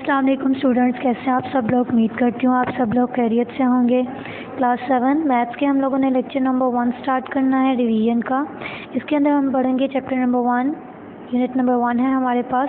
अस्सलाम वालेकुम स्टूडेंट्स, कैसे हैं आप सब लोग। उम्मीद करती हूँ आप सब लोग खैरियत से होंगे। क्लास 7 मैथ्स के हम लोगों ने लेक्चर नंबर 1 स्टार्ट करना है रिवीजन का। इसके अंदर हम पढ़ेंगे चैप्टर नंबर 1, यूनिट नंबर 1 है हमारे पास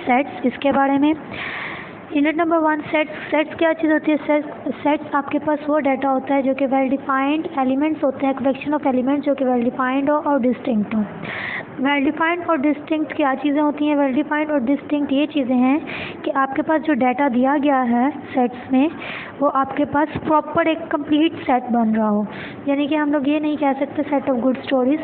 सेट्स, इसके बारे में। यूनिट नंबर 1 सेट्स क्या चीज़ होती है। सेट्स आपके पास वो डाटा होता है जो कि वेल डिफाइंड एलिमेंट्स होते हैं, कलेक्शन ऑफ एलिमेंट्स जो कि वेल डिफाइंड हो और डिस्टिंक्ट हो। वेल डिफाइंड और डिस्टिंक्ट क्या चीज़ें होती हैं। वेल डिफाइंड और डिस्टिंक्ट ये चीज़ें हैं कि आपके पास जो डाटा दिया गया है सेट्स में, वो आपके पास प्रॉपर एक कंप्लीट सेट बन रहा हो। यानी कि हम लोग ये नहीं कह सकते सेट ऑफ गुड स्टोरीज़,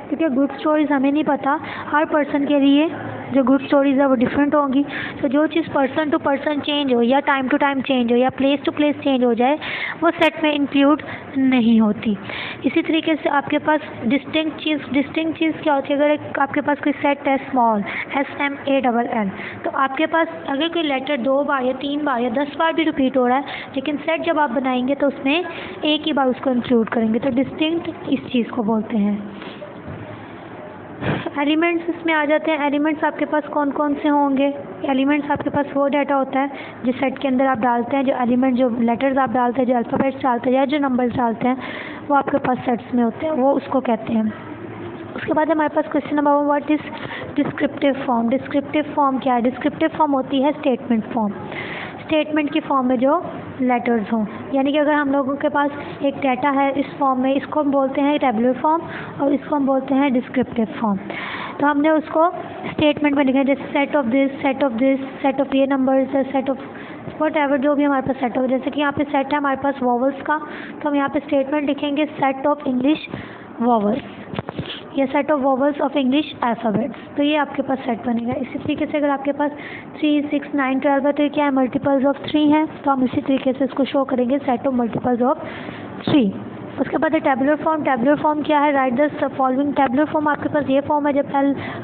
क्योंकि गुड स्टोरीज़ हमें नहीं पता, हर पर्सन के लिए जो गुड स्टोरीज़ है वो डिफरेंट होंगी। तो जो चीज़ पर्सन टू पर्सन चेंज हो या टाइम टू टाइम चेंज हो या प्लेस टू प्लेस चेंज हो जाए, वो सेट में इंक्लूड नहीं होती। इसी तरीके से आपके पास डिस्टिंक्ट चीज़ क्या होती है। अगर एक आपके पास कोई सेट है स्मॉल SMALL, तो आपके पास अगर कोई लेटर 2 बार या 3 बार या 10 बार भी रिपीट हो रहा है, लेकिन सेट जब आप बनाएंगे तो उसमें एक ही बार उसको इंक्लूड करेंगे, तो डिस्टिंक्ट इस चीज़ को बोलते हैं। एलिमेंट्स इसमें आ जाते हैं। एलिमेंट्स आपके पास कौन कौन से होंगे। एलिमेंट्स आपके पास वो डाटा होता है जो सेट के अंदर आप डालते हैं, जो एलिमेंट जो लेटर्स आप डालते हैं, जो अल्फ़ाबेट्स डालते हैं या जो नंबर्स डालते हैं, वो आपके पास सेट्स में होते हैं, वो उसको कहते हैं। उसके बाद हमारे पास question number 1, what is descriptive form. Descriptive form क्या है। डिस्क्रिप्टिव फॉर्म होती है स्टेटमेंट फॉर्म। स्टेटमेंट की फॉर्म में जो लेटर्स हों, यानी कि अगर हम लोगों के पास एक डाटा है इस फॉर्म में, इसको हम बोलते हैं टेबुलर फॉर्म और इसको हम बोलते हैं डिस्क्रिप्टिव फॉर्म। तो हमने उसको स्टेटमेंट में लिखा है, जैसे set of this, set of this, set of ये numbers, set of whatever जो भी हमारे पास सेट हो। जैसे कि यहाँ पे सेट है हमारे पास वॉवल्स का, तो हम यहाँ पे स्टेटमेंट लिखेंगे सेट ऑफ इंग्लिश वॉवल्स या set of vowels of English alphabets. तो ये आपके पास सेट बनेगा। इसी तरीके से अगर आपके पास 3, 6, 9, 12 है, तो ये क्या है, मल्टीपल्स ऑफ 3 है, तो हम इसी तरीके से इसको शो करेंगे सेट ऑफ मल्टीपल्स ऑफ 3। उसके बाद है टेबुलर फॉर्म। टेबुलर फॉर्म क्या है, right the following. Tabular form आपके पास ये फॉर्म है जब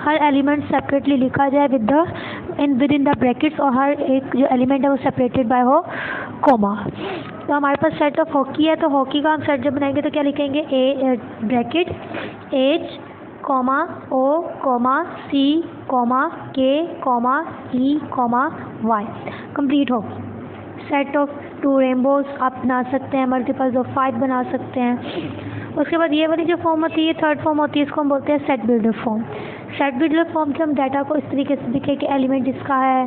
हर एलिमेंट सेपरेटली लिखा जाए विद इन द ब्रैकेट्स, और हर एक जो एलिमेंट है वो सेपरेटेड बाय हो कोमा। तो हमारे पास सेट ऑफ हॉकी है, तो हॉकी का हम सेट जब बनाएंगे तो क्या लिखेंगे, A bracket H, O, C, K, E, Y, complete हो। सेट ऑफ 2 रेनबोज आप बना सकते हैं, मल्टीपल्स ऑफ 5 बना सकते हैं। उसके बाद ये वाली जो फॉर्म होती है, थर्ड फॉर्म होती है, इसको हम बोलते हैं set builder form. Set builder form से हम डाटा को इस तरीके से दिखे कि एलिमेंट इसका है,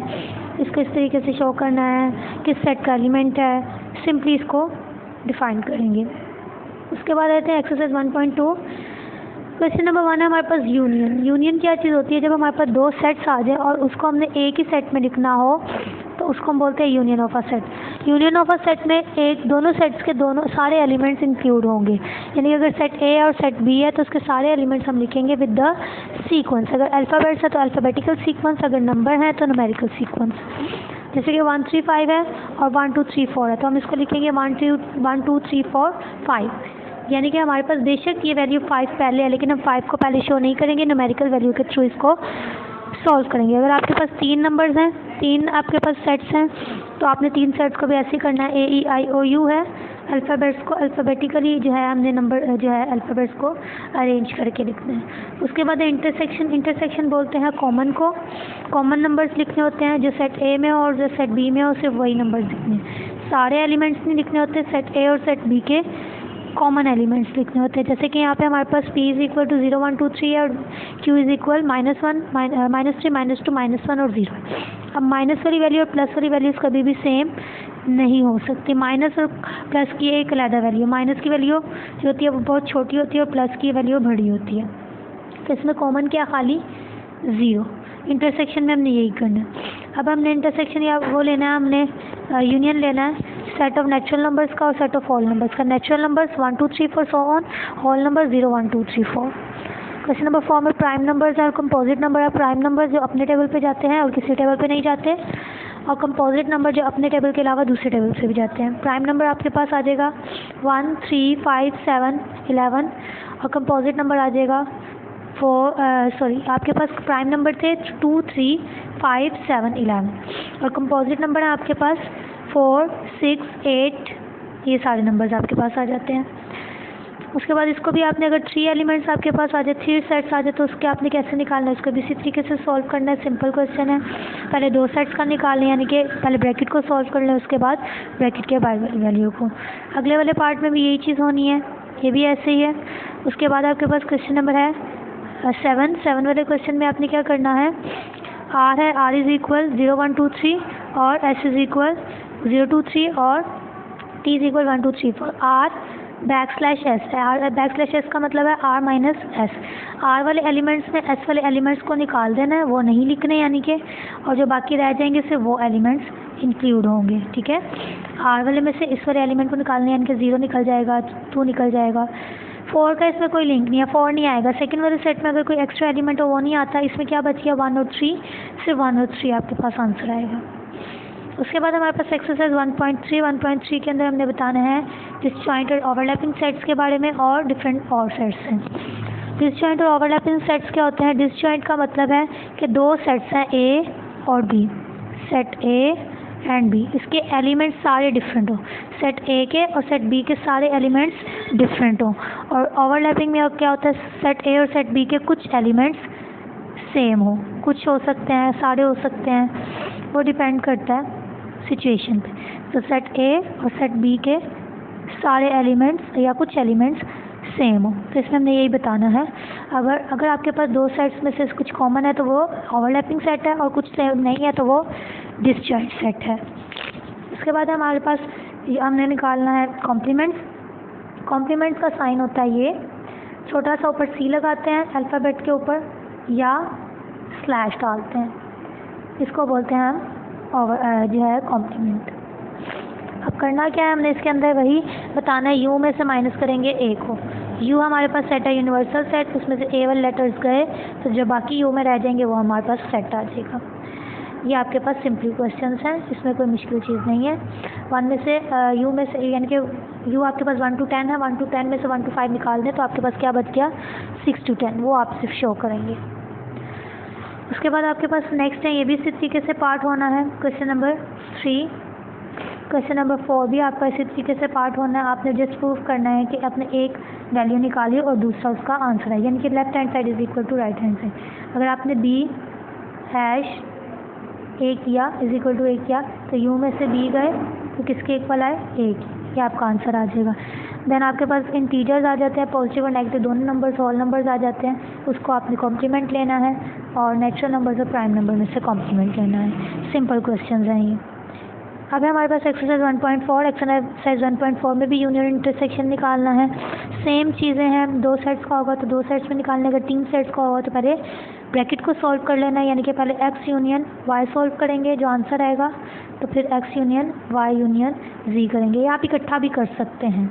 इसको इस तरीके से शो करना है, किस सेट का एलिमेंट है, सिंपली इसको डिफाइन करेंगे। उसके बाद आते हैं एक्सरसाइज 1.2। क्वेश्चन नंबर 1 है हमारे पास यूनियन। यूनियन क्या चीज़ होती है, जब हमारे पास 2 सेट्स आ जाए और उसको हमने एक ही सेट में लिखना हो, तो उसको हम बोलते हैं union of a set. Union of a set में दोनों सेट्स के सारे एलिमेंट्स इंक्लूड होंगे। यानी कि अगर सेट A और सेट B है तो उसके सारे एलिमेंट्स हम लिखेंगे विद द सीक्वेंस। अगर अल्फ़ाबेट्स है तो अल्फ़ाबेटिकल सीक्वेंस, अगर नंबर है तो न्यूमेरिकल सीक्वेंस। जैसे कि 1, 3, 5 है और 1, 2, 3, 4 है, तो हम इसको लिखेंगे 1, 2, 3, 4, 5। यानी कि हमारे पास बेशक ये वैल्यू 5 पहले है, लेकिन हम 5 को पहले शो नहीं करेंगे, न्यूमेरिकल वैल्यू के थ्रू इसको सॉल्व करेंगे। अगर आपके पास 3 नंबर्स हैं, 3 आपके पास सेट्स हैं, तो आपने 3 सेट्स को भी ऐसे ही करना है। AEIOU है, अल्फ़ाबेट्स को अल्फ़ाबेटिकली जो है हमने नंबर जो है अल्फ़ाबेट्स को अरेंज करके लिखना है। उसके बाद इंटरसेक्शन। इंटरसेक्शन बोलते हैं कॉमन को। कॉमन नंबर्स लिखने होते हैं, जो सेट A में हो और जो सेट B में हो, सिर्फ वही नंबर्स लिखने हैं। सारे एलिमेंट्स नहीं लिखने होते, सेट A और सेट B के कॉमन एलिमेंट्स लिखने होते हैं। जैसे कि यहाँ पे हमारे पास P इज़ इक्वल टू 0, 1, 2, 3 और Q इज़ इक्वल -1, -3, -2, -1 और 0। अब माइनस वाली वैल्यू और प्लस वाली वैल्यूज़ कभी भी सेम नहीं हो सकती। माइनस और प्लस की एक अलग वैल्यू, माइनस की वैल्यू जो होती है वो बहुत छोटी होती है और प्लस की वैल्यू बड़ी होती है। तो इसमें कॉमन क्या, खाली 0। इंटरसेक्शन में हमने यही करना है। अब हमने इंटरसेक्शन या वो लेना है, हमने यूनियन लेना है सेट ऑफ नेचुरल नंबर्स का और सेट ऑफ होल नंबर्स का। Natural numbers 1, 2, 3, 4 so on, whole number 0, 1, 2, 3, 4। Question number 4 में प्राइम नंबर्स और कंपोजिट नंबर है। प्राइम नंबर्स जो अपने टेबल पे जाते हैं और किसी टेबल पे नहीं जाते, और कंपोजिट नंबर जो अपने टेबल के अलावा दूसरे टेबल से भी जाते हैं। प्राइम नंबर आपके पास आ जाएगा 1, 3, 5, 7, 11, और कंपोजिट नंबर आ जाएगा आपके पास प्राइम नंबर थे 2, 3, 5, 7, 11, और कंपोजिट नंबर है आपके पास 4, 6, 8, ये सारे नंबर्स आपके पास आ जाते हैं। उसके बाद इसको भी आपने अगर 3 एलिमेंट्स आपके पास आ जाए, 3 सेट्स आ जाए, तो उसके आपने कैसे निकालना है, उसको भी इसी तरीके से सॉल्व करना है। सिंपल क्वेश्चन है, पहले 2 सेट्स का निकाल लें, यानी कि पहले ब्रैकेट को सॉल्व कर लें, उसके बाद ब्रैकेट के बाहर वैल्यू को। अगले वाले पार्ट में भी यही चीज़ होनी है, ये भी ऐसे ही है। उसके बाद आपके पास क्वेश्चन नंबर है 7 वाले क्वेश्चन में आपने क्या करना है, आर है, आर इज़ इक्वल 0 1 2 3 और एस इज़ इक्वल 0 2 3 और T is equal 1 2 3 4। R backslash S है, आर बैकस्लैश एस का मतलब है आर माइनस एस। आर वाले एलिमेंट्स में एस वाले एलिमेंट्स को निकाल देना है, वो नहीं लिखने यानी कि, और जो बाकी रह जाएंगे सिर्फ वो एलिमेंट्स इंक्लूड होंगे, ठीक है। आर वाले में से इस वाले एलिमेंट को निकालने, यानी कि 0 निकल जाएगा, 2 निकल जाएगा। 4 का इसमें कोई लिंक नहीं है, 4 नहीं आएगा। सेकंड वाले सेट में अगर कोई एक्स्ट्रा एलिमेंट हो वो नहीं आता। इसमें क्या बच गया, 1 और 3, सिर्फ 1 और 3 आपके पास आंसर आएगा। उसके बाद हमारे पास एक्सरसाइज 1.3 के अंदर हमने बताना है डिसजॉइंट और ओवरलैपिंग सेट्स के बारे में और डिफरेंट और सेट्स हैं। डिसजॉइंट और ओवरलैपिंग सेट्स क्या होते हैं, डिसजॉइंट का मतलब है कि 2 सेट्स हैं ए और B, set A and B, इसके एलिमेंट्स सारे डिफरेंट हो, सेट ए के और सेट बी के सारे एलिमेंट्स डिफरेंट हो। और ओवरलैपिंग में क्या होता है, सेट ए और सेट बी के कुछ एलिमेंट्स सेम हो, कुछ हो सकते हैं, सारे हो सकते हैं, वो डिपेंड करता है सिचुएशन पे। तो सेट ए और सेट बी के सारे एलिमेंट्स या कुछ एलिमेंट्स सेम हो, तो इसमें हमने यही बताना है। अगर आपके पास 2 सेट्स में से कुछ कॉमन है तो वो ओवरलैपिंग सेट है, और कुछ नहीं है तो वो डिसजॉइंट सेट है। उसके बाद हमारे पास हमने निकालना है कॉम्प्लीमेंट्स। कॉम्प्लीमेंट्स का साइन होता है ये, छोटा सा ऊपर सी लगाते हैं अल्फ़ाबेट के ऊपर या स्लैश डालते हैं, इसको बोलते हैं हम जो है कॉम्प्लीमेंट। अब करना क्या है, हमने इसके अंदर वही बताना है, यू में से माइनस करेंगे ए को। यू हमारे पास सेट है यूनिवर्सल सेट, उसमें से ए वाले लेटर्स गए तो जो बाकी यू में रह जाएंगे वो हमारे पास सेट आ जाएगा। ये आपके पास सिंपल क्वेश्चंस हैं, इसमें कोई मुश्किल चीज़ नहीं है। 1 में से यू में से, यानी कि यू आपके पास 1 to 10 है, 1 to 10 में से 1 to 5 निकाल दें तो आपके पास क्या बच गया, 6 to 10, वो आप सिर्फ शो करेंगे। उसके बाद आपके पास नेक्स्ट है, ये भी इसी तरीके से पार्ट होना है, क्वेश्चन नंबर 3। क्वेश्चन नंबर 4 भी आपका इसी तरीके से पार्ट होना है। आपने जस्ट प्रूव करना है कि आपने एक वैल्यू निकाली और दूसरा उसका आंसर है, यानी कि left hand side is equal to right hand side. अगर आपने बी हैश ए किया इज इक्वल टू ए किया तो यू में से बी गए तो किसके इक्वल आए, ए की, ये आपका आंसर आ जाएगा। देन आपके पास इंटीजर्स आ जाते हैं, पॉजिटिव और नेगेटिव दोनों नंबर्स, होल नंबर्स आ जाते हैं, उसको आपने कॉम्प्लीमेंट लेना है और नेचुरल नंबर्स और प्राइम नंबर में से कॉम्प्लीमेंट लेना है। सिंपल क्वेश्चन हैं ये। अब है हमारे पास एक्सरसाइज 1.4। एक्सरसाइज 1.4 में भी यूनियन इंटरसेक्शन निकालना है। सेम चीज़ें हैं, 2 सेट्स का होगा तो 2 सेट्स में निकालने का, 3 सेट्स का होगा तो पहले ब्रैकेट को सॉल्व कर लेना है, यानी कि पहले x यूनियन y सॉल्व करेंगे, जो आंसर आएगा, तो फिर x union y union z करेंगे। या आप इकट्ठा भी कर सकते हैं,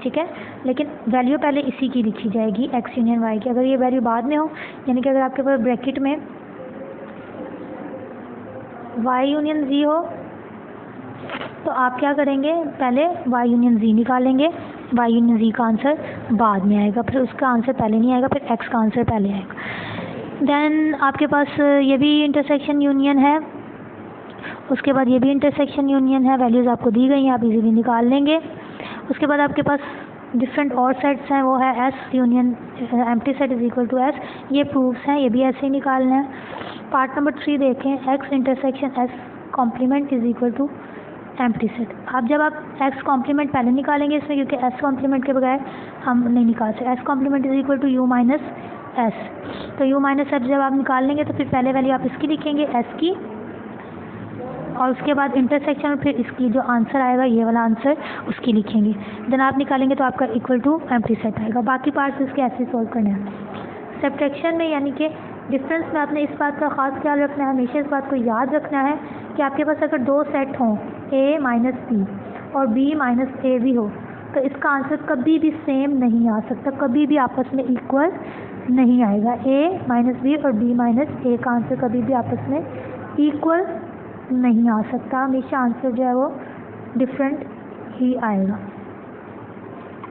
ठीक है, लेकिन वैल्यू पहले इसी की लिखी जाएगी, x यूनियन y की। अगर ये वैल्यू बाद में हो, यानी कि अगर आपके पास ब्रैकेट में y यूनियन z हो तो आप क्या करेंगे, पहले y यूनियन z निकालेंगे, y यूनियन z का आंसर बाद में आएगा, फिर उसका आंसर पहले नहीं आएगा, फिर x का आंसर पहले आएगा। देन आपके पास ये भी इंटरसेक्शन यूनियन है, उसके बाद ये भी इंटरसेक्शन यूनियन है, वैल्यूज़ आपको दी गई हैं, आप इजीली निकाल लेंगे। उसके बाद आपके पास डिफरेंट और सेट्स हैं, वो है S union empty set is equal to S, ये प्रूफ्स हैं, ये भी ऐसे ही निकालना है। पार्ट नंबर 3 देखें, X intersection S complement is equal to empty set. अब जब आप एक्स कॉम्प्लीमेंट पहले निकालेंगे इसमें, क्योंकि एस कॉम्प्लीमेंट के बगैर हम नहीं निकाल सकते। S complement is equal to U minus S, तो यू माइनस एस जब आप निकाल लेंगे तो फिर पहले वैल्यू आप इसकी लिखेंगे एस की, और उसके बाद इंटरसेक्शन और फिर इसकी जो आंसर आएगा ये वाला आंसर उसकी लिखेंगे। देन आप निकालेंगे तो आपका इक्वल टू एम्प्टी सेट आएगा। बाकी पार्ट्स इसके ऐसे सॉल्व करने हैं। सब्ट्रैक्शन में यानी कि डिफरेंस में आपने इस बात का ख़ास ख्याल रखना है, हमेशा इस बात को याद रखना है कि आपके पास अगर 2 सेट हों a माइनस बी और b माइनस ए भी हो तो इसका आंसर कभी भी सेम नहीं आ सकता, कभी भी आपस में इक्वल नहीं आएगा। a माइनस बी और b माइनस ए का आंसर कभी भी आपस में इक्वल नहीं आ सकता, हमेशा आंसर जो है वो डिफरेंट ही आएगा,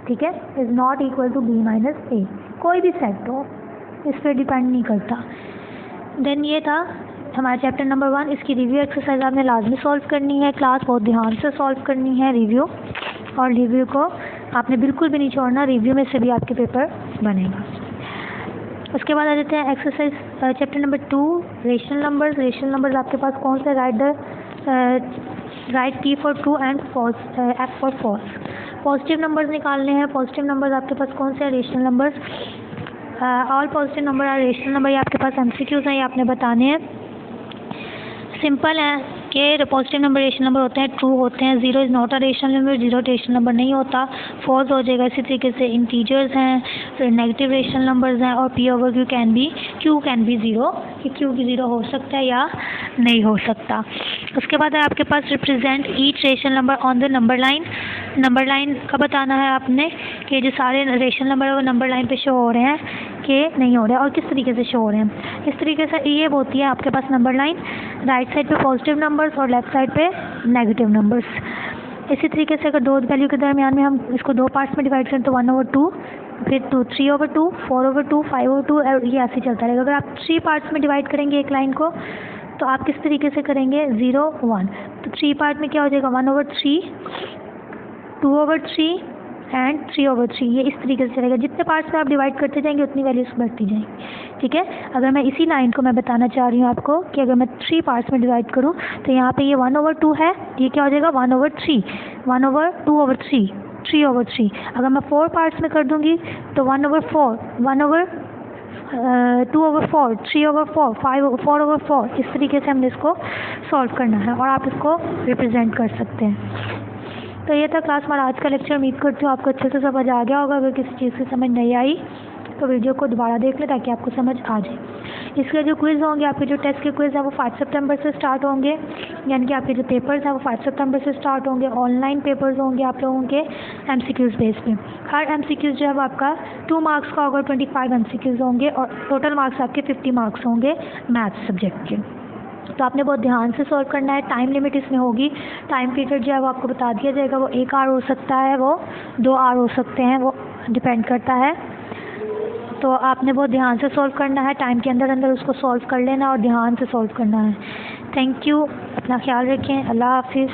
ठीक है। Is not equal to B minus A, कोई भी सेट हो इस पर डिपेंड नहीं करता। देन ये था हमारा चैप्टर नंबर 1, इसकी रिव्यू एक्सरसाइज आपने लाजमी सॉल्व करनी है, क्लास बहुत ध्यान से सॉल्व करनी है रिव्यू, और रिव्यू को आपने बिल्कुल भी नहीं छोड़ना, रिव्यू में से भी आपके पेपर बनेगा। उसके बाद आ जाते हैं exercise chapter number 2, rational numbers. Rational numbers आपके पास कौन से? Write T for true and false, F for false. Positive numbers निकालने हैं। पॉजिटिव नंबर्स आपके पास कौन से हैं? Rational numbers. All positive number are rational number. ये आपके पास MCQs हैं, ये आपने बताने हैं। सिंपल है कि पॉजिटिव नंबर रेशनल नंबर होते हैं, ट्रू होते हैं। 0 is not a rational number, 0 rational number नहीं होता, फॉल्स हो जाएगा। इसी तरीके से इंटीजर्स हैं, फिर नेगेटिव रेशनल नंबर्स हैं, और P over Q can be 0, कि Q भी 0 हो सकता है या नहीं हो सकता। उसके बाद है आपके पास represent each rational number on the number line. Number line का बताना है आपने कि जो सारे रेशनल नंबर है वो नंबर लाइन पे शो हो रहे हैं कि नहीं हो रहे हैं, और किस तरीके से शो हो रहे हैं। इस तरीके से ये होती है आपके पास नंबर लाइन, राइट साइड पे पॉजिटिव नंबर्स और लेफ्ट साइड पे नेगेटिव नंबर्स। इसी तरीके से अगर दो वैल्यू के दरमियान में हम इसको दो पार्ट्स में डिवाइड करें तो 1/2, फिर 3/2, 4/2, 5/2, और ये ऐसे चलता रहेगा। अगर आप 3 पार्ट्स में डिवाइड करेंगे एक लाइन को तो आप किस तरीके से करेंगे? 0, 1। तो 3 पार्ट में क्या हो जाएगा? 1/3, 2/3 एंड 3/3। ये इस तरीके से चलेगा। जितने पार्ट्स में आप डिवाइड करते जाएंगे उतनी वैल्यूज बढ़ती जाएंगी, ठीक है। अगर मैं इसी लाइन को मैं बताना चाह रही हूँ आपको कि अगर मैं 3 पार्ट्स में डिवाइड करूँ तो यहाँ पे ये 1/2 है, ये क्या हो जाएगा? 1/3, 1/2/3, 3/3। अगर मैं 4 पार्ट्स में कर दूँगी तो 1/4, 2/4, 3/4, 4/4। इस तरीके से हमने इसको सॉल्व करना है और आप इसको रिप्रेजेंट कर सकते हैं। तो ये था क्लास हमारा आज का लेक्चर। उम्मीद करती हूँ आपको अच्छे से समझ आ गया होगा। अगर किसी चीज़ की समझ नहीं आई तो वीडियो को दोबारा देख लें ताकि आपको समझ आ जाए। इसके जो क्विज़ होंगे, आपके जो टेस्ट के क्विज़ है वो 5 सितंबर से स्टार्ट होंगे, यानी कि आपके जो पेपर्स हैं वो 5 सितंबर से स्टार्ट होंगे। ऑनलाइन पेपर्स होंगे आप लोगों के MCQs बेस पे। हर MCQs जो है वो आपका 2 मार्क्स का होगा, 25 MCQs होंगे, और टोटल मार्क्स आपके 50 मार्क्स होंगे मैथ्स सब्जेक्ट के। तो आपने बहुत ध्यान से सॉल्व करना है। टाइम लिमिट इसमें होगी। टाइम पीरियड जो है वो आपको बता दिया जाएगा। वो 1 आवर हो सकता है, वो 2 आवर हो सकते हैं, वो डिपेंड करता है। तो आपने बहुत ध्यान से सॉल्व करना है। टाइम के अंदर अंदर उसको सॉल्व कर लेना और ध्यान से सॉल्व करना है। Thank you. अपना ख्याल रखें। अल्लाह हाफिज़।